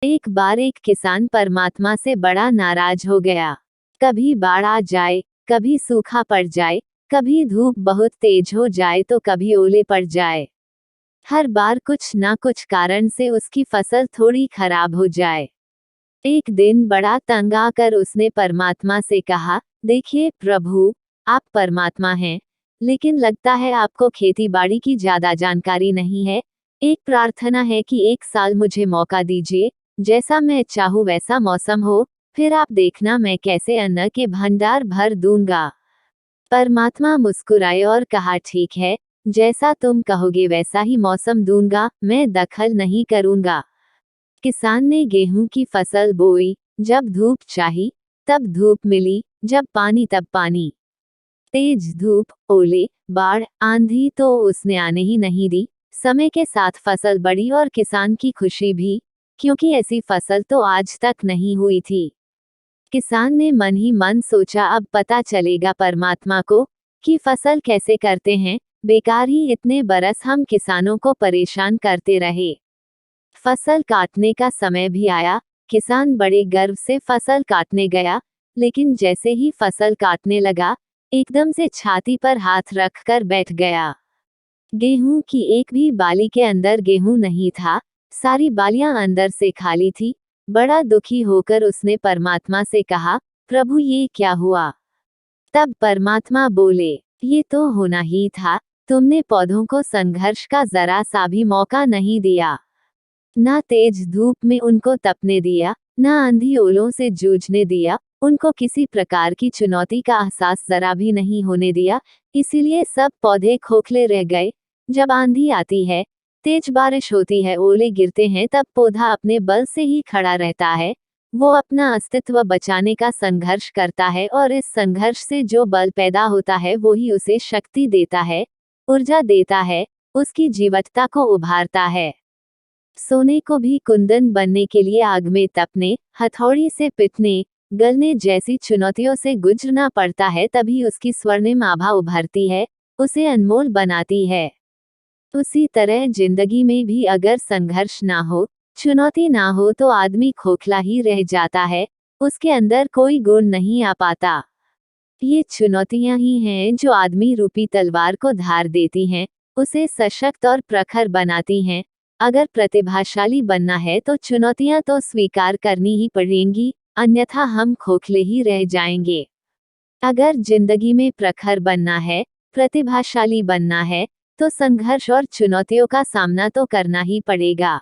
एक बार एक किसान परमात्मा से बड़ा नाराज हो गया। कभी बाढ़ आ जाए, कभी सूखा पड़ जाए, कभी धूप बहुत तेज हो जाए तो कभी ओले पड़ जाए। हर बार कुछ ना कुछ कारण से उसकी फसल थोड़ी खराब हो जाए। एक दिन बड़ा तंग आकर उसने परमात्मा से कहा, देखिए प्रभु, आप परमात्मा हैं, लेकिन लगता है आपको खेती बाड़ी की ज्यादा जानकारी नहीं है। एक प्रार्थना है कि एक साल मुझे मौका दीजिए, जैसा मैं चाहूँ वैसा मौसम हो, फिर आप देखना मैं कैसे अन्न के भंडार भर दूंगा। परमात्मा मुस्कुराए और कहा, ठीक है, जैसा तुम कहोगे वैसा ही मौसम दूंगा, मैं दखल नहीं करूंगा। किसान ने गेहूं की फसल बोई, जब धूप चाही तब धूप मिली, जब पानी तब पानी। तेज धूप, ओले, बाढ़, आंधी तो उसने आने ही नहीं दी। समय के साथ फसल बढ़ी और किसान की खुशी भी, क्योंकि ऐसी फसल तो आज तक नहीं हुई थी। किसान ने मन ही मन सोचा, अब पता चलेगा परमात्मा को कि फसल कैसे करते हैं। बेकार ही इतने बरस हम किसानों को परेशान करते रहे। फसल काटने का समय भी आया। किसान बड़े गर्व से फसल काटने गया, लेकिन जैसे ही फसल काटने लगा, एकदम से छाती पर हाथ रख कर बैठ गया। गेहूं की एक भी बाली के अंदर गेहूं नहीं था, सारी बालियां अंदर से खाली थी। बड़ा दुखी होकर उसने परमात्मा से कहा, प्रभु ये क्या हुआ? तब परमात्मा बोले, ये तो होना ही था, तुमने पौधों को संघर्ष का जरा सा भी मौका नहीं दिया। ना तेज धूप में उनको तपने दिया, ना आंधी ओलों से जूझने दिया, उनको किसी प्रकार की चुनौती का एहसास जरा भी नहीं होने दिया। इसीलिए सब पौधे खोखले रह गए। जब आंधी आती है, तेज बारिश होती है, ओले गिरते हैं, तब पौधा अपने बल से ही खड़ा रहता है। वो अपना अस्तित्व बचाने का संघर्ष करता है और इस संघर्ष से जो बल पैदा होता है वो ही उसे शक्ति देता है, ऊर्जा देता है, उसकी जीवटता को उभारता है। सोने को भी कुंदन बनने के लिए आग में तपने, हथौड़ी से पिटने, गलने जैसी चुनौतियों से गुजरना पड़ता है, तभी उसकी स्वर्णिम आभा उभरती है, उसे अनमोल बनाती है। उसी तरह जिंदगी में भी अगर संघर्ष ना हो, चुनौती ना हो तो आदमी खोखला ही रह जाता है, उसके अंदर कोई गुण नहीं आ पाता। ये चुनौतियां ही हैं जो आदमी रूपी तलवार को धार देती हैं, उसे सशक्त और प्रखर बनाती हैं। अगर प्रतिभाशाली बनना है तो चुनौतियां तो स्वीकार करनी ही पड़ेंगी, अन्यथा हम खोखले ही रह जाएंगे। अगर जिंदगी में प्रखर बनना है, प्रतिभाशाली बनना है, तो संघर्ष और चुनौतियों का सामना तो करना ही पड़ेगा।